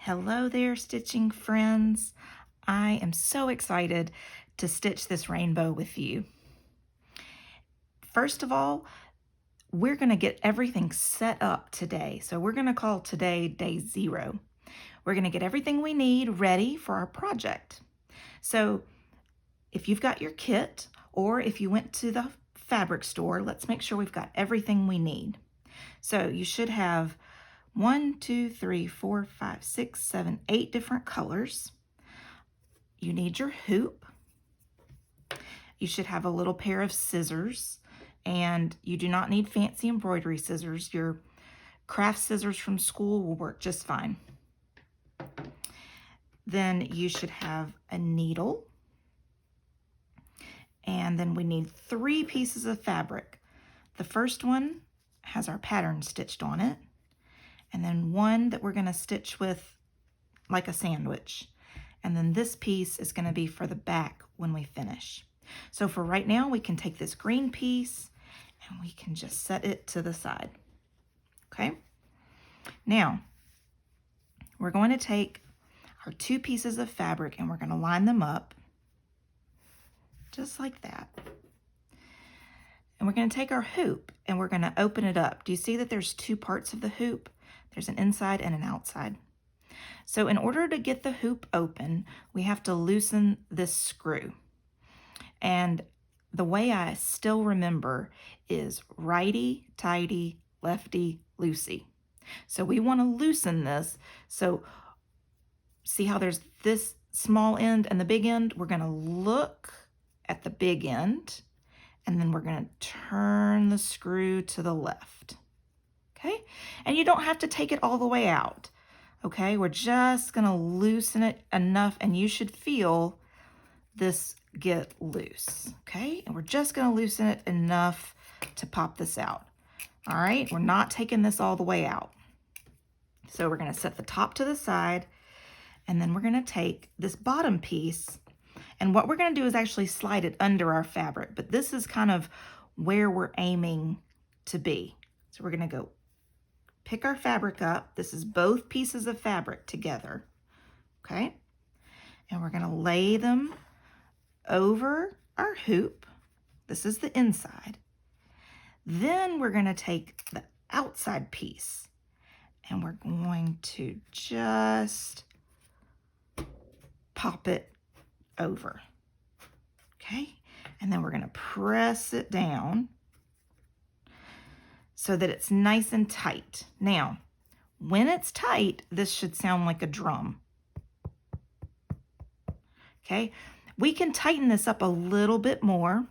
Hello there, stitching friends. I am so excited to stitch this rainbow with you. First of all, we're going to get everything set up today. So we're going to call today day 0. We're going to get everything we need ready for our project. So if you've got your kit, or if you went to the fabric store, let's make sure we've got everything we need. So you should have 1, 2, 3, 4, 5, 6, 7, 8 different colors. You need your hoop. You should have a little pair of scissors, and you do not need fancy embroidery scissors. Your craft scissors from school will work just fine. Then you should have a needle, and then we need 3 pieces of fabric. The first one has our pattern stitched on it, and then one that we're going to stitch with like a sandwich. And then this piece is going to be for the back when we finish. So for right now, we can take this green piece and we can just set it to the side. Okay. Now, we're going to take our 2 pieces of fabric and we're going to line them up just like that. And we're going to take our hoop and we're going to open it up. Do you see that there's 2 parts of the hoop? There's an inside and an outside. So in order to get the hoop open, we have to loosen this screw. And the way I still remember is righty-tighty, lefty-loosey. So we want to loosen this. So see how there's this small end and the big end? We're going to look at the big end, and then we're going to turn the screw to the left. Okay? And you don't have to take it all the way out. Okay, we're just gonna loosen it enough, and you should feel this get loose. Okay, and we're just gonna loosen it enough to pop this out. All right, we're not taking this all the way out. So we're gonna set the top to the side, and then we're gonna take this bottom piece, and what we're gonna do is actually slide it under our fabric, but this is kind of where we're aiming to be. So we're gonna go pick our fabric up. This is both pieces of fabric together, okay? And we're gonna lay them over our hoop. This is the inside. Then we're gonna take the outside piece and we're going to just pop it over, okay? And then we're gonna press it down so that it's nice and tight. Now, when it's tight, this should sound like a drum. Okay, we can tighten this up a little bit more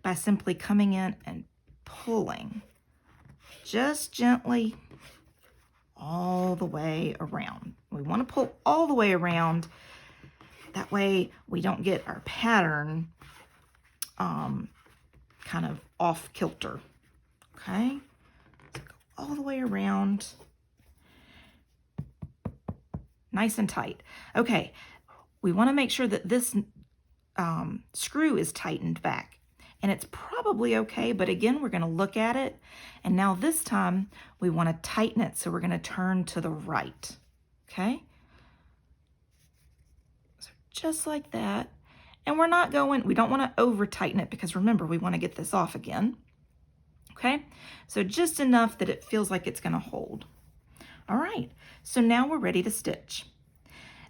by simply coming in and pulling just gently all the way around. We want to pull all the way around. That way we don't get our pattern kind of off kilter. Okay, so go all the way around, nice and tight. Okay, we want to make sure that this screw is tightened back, and it's probably okay, but again, we're going to look at it, and now this time we want to tighten it, so we're going to turn to the right. Okay, so just like that, and we don't want to over tighten it, because remember, we want to get this off again. Okay, so just enough that it feels like it's going to hold. All right, so now we're ready to stitch.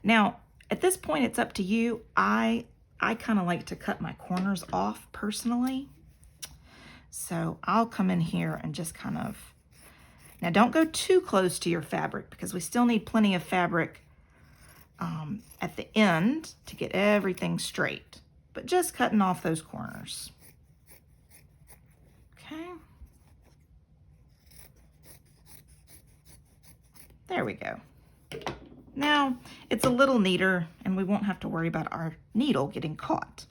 Now, at this point, it's up to you. I kind of like to cut my corners off personally. So I'll come in here and just kind of, now don't go too close to your fabric, because we still need plenty of fabric at the end to get everything straight, but just cutting off those corners. Okay. There we go. Now it's a little neater and we won't have to worry about our needle getting caught.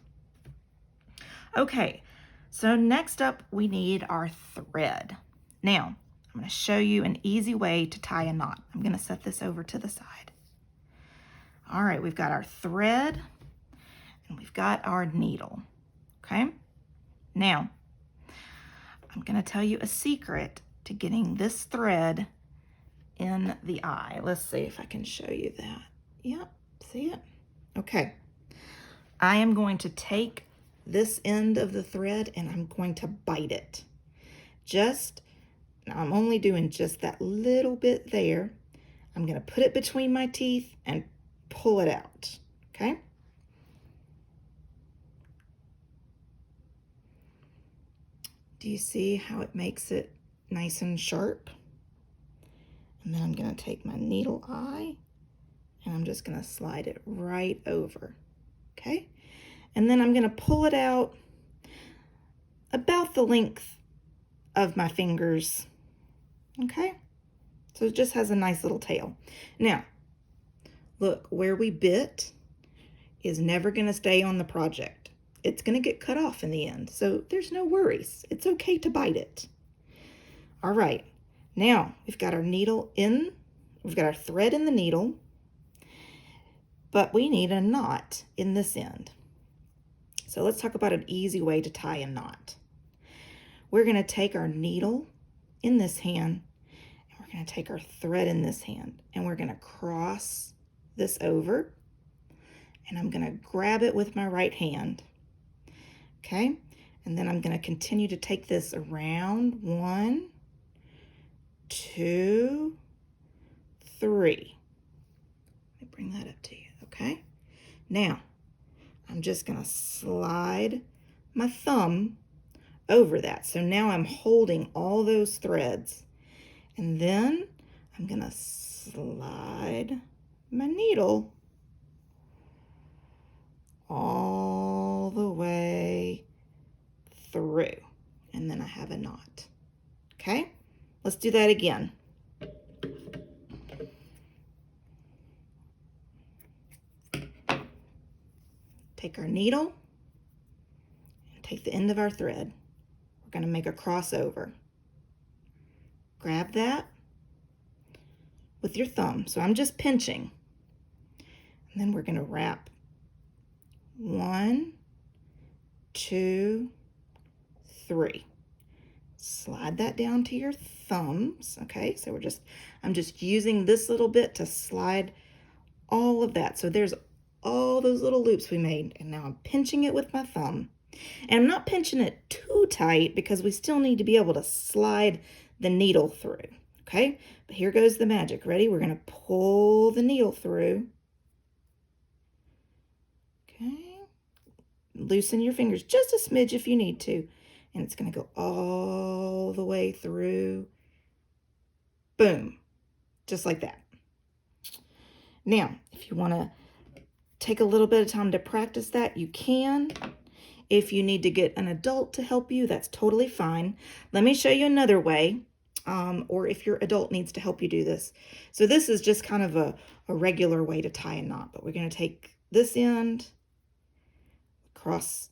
Okay, so next up we need our thread. Now I'm going to show you an easy way to tie a knot. I'm going to set this over to the side. All right, we've got our thread and we've got our needle. Okay, now I'm going to tell you a secret to getting this thread in in the eye. Let's see if I can show you that. Yep, see it? Okay. I am going to take this end of the thread and I'm going to bite it. Now I'm only doing just that little bit there. I'm going to put it between my teeth and pull it out, okay? Do you see how it makes it nice and sharp? And then I'm going to take my needle eye and I'm just going to slide it right over, okay? And then I'm going to pull it out about the length of my fingers, okay? So it just has a nice little tail. Now, look, where we bit is never going to stay on the project. It's going to get cut off in the end, so there's no worries. It's okay to bite it. All right, now we've got our needle in, we've got our thread in the needle, but we need a knot in this end. So let's talk about an easy way to tie a knot. We're going to take our needle in this hand, and we're going to take our thread in this hand, and we're going to cross this over, and I'm going to grab it with my right hand. Okay, and then I'm going to continue to take this around 1, 2, 3. Let me bring that up to you, okay? Now, I'm just going to slide my thumb over that. So now I'm holding all those threads. And then I'm going to slide my needle all the way through. And then I have a knot. Okay? Let's do that again. Take our needle and take the end of our thread. We're going to make a crossover. Grab that with your thumb. So I'm just pinching. And then we're going to wrap 1, 2, 3. Slide that down to your thumbs. Okay, so I'm just using this little bit to slide all of that. So there's all those little loops we made, and now I'm pinching it with my thumb. And I'm not pinching it too tight because we still need to be able to slide the needle through, okay? But here goes the magic. Ready? We're going to pull the needle through. Okay. Loosen your fingers just a smidge if you need to. And it's going to go all the way through. Boom. Just like that. Now, if you want to take a little bit of time to practice that, you can. If you need to get an adult to help you, that's totally fine. Let me show you another way, or if your adult needs to help you do this. So this is just kind of a regular way to tie a knot, but we're going to take this end, cross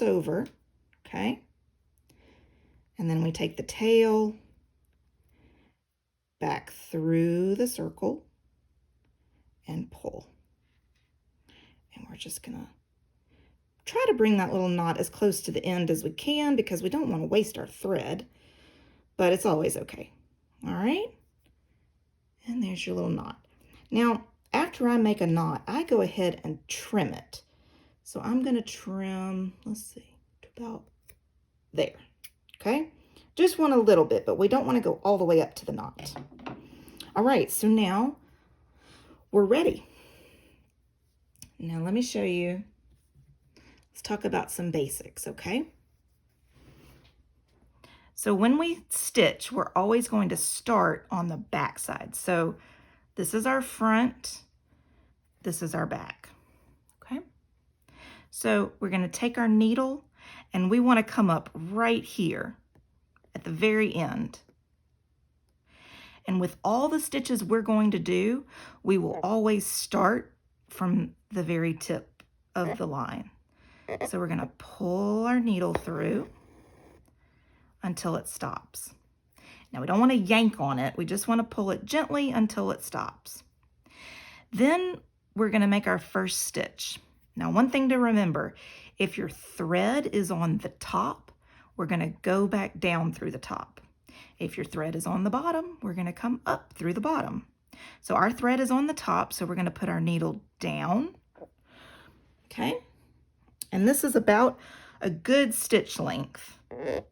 over, okay? And then we take the tail back through the circle and pull. And we're just gonna try to bring that little knot as close to the end as we can because we don't want to waste our thread, but it's always okay. All right, and there's your little knot. Now, after I make a knot, I go ahead and trim it. So I'm gonna trim, let's see, to about there, okay? Just want a little bit, but we don't want to go all the way up to the knot. All right, so now we're ready. Now let me show you. Let's talk about some basics, okay? So when we stitch, we're always going to start on the back side. So this is our front, this is our back, okay? So we're going to take our needle and we want to come up right here at the very end. And with all the stitches we're going to do, we will always start from the very tip of the line. So we're going to pull our needle through until it stops. Now we don't want to yank on it. We just want to pull it gently until it stops. Then we're going to make our first stitch. Now one thing to remember, if your thread is on the top, we're going to go back down through the top. If your thread is on the bottom, we're going to come up through the bottom. So our thread is on the top, so we're going to put our needle down. Okay, and this is about a good stitch length. We're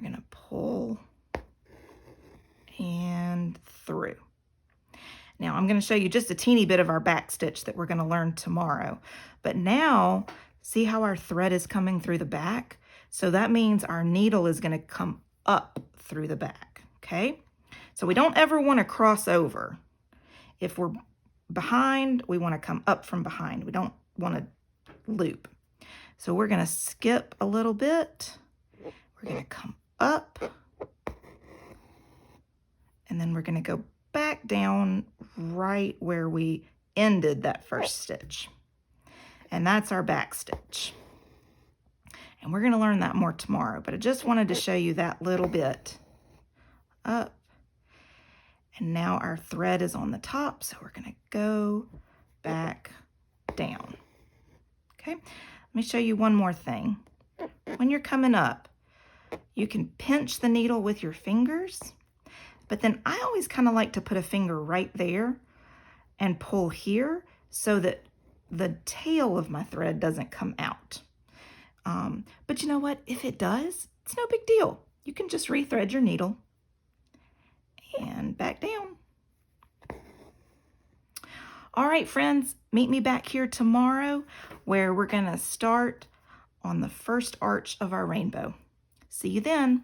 going to pull and through. Now I'm going to show you just a teeny bit of our back stitch that we're going to learn tomorrow. But now, see how our thread is coming through the back? So that means our needle is going to come up through the back, okay? So we don't ever want to cross over. If we're behind, we want to come up from behind. We don't want to loop. So we're going to skip a little bit. We're going to come up. And then we're going to go back down right where we ended that first stitch. And that's our back stitch. And we're going to learn that more tomorrow, but I just wanted to show you that little bit. Up. And now our thread is on the top, so we're going to go back down. Okay, let me show you one more thing. When you're coming up, you can pinch the needle with your fingers, but then I always kind of like to put a finger right there and pull here so that the tail of my thread doesn't come out. But you know what? If it does, it's no big deal. You can just rethread your needle and back down. All right, friends, meet me back here tomorrow where we're going to start on the first arch of our rainbow. See you then.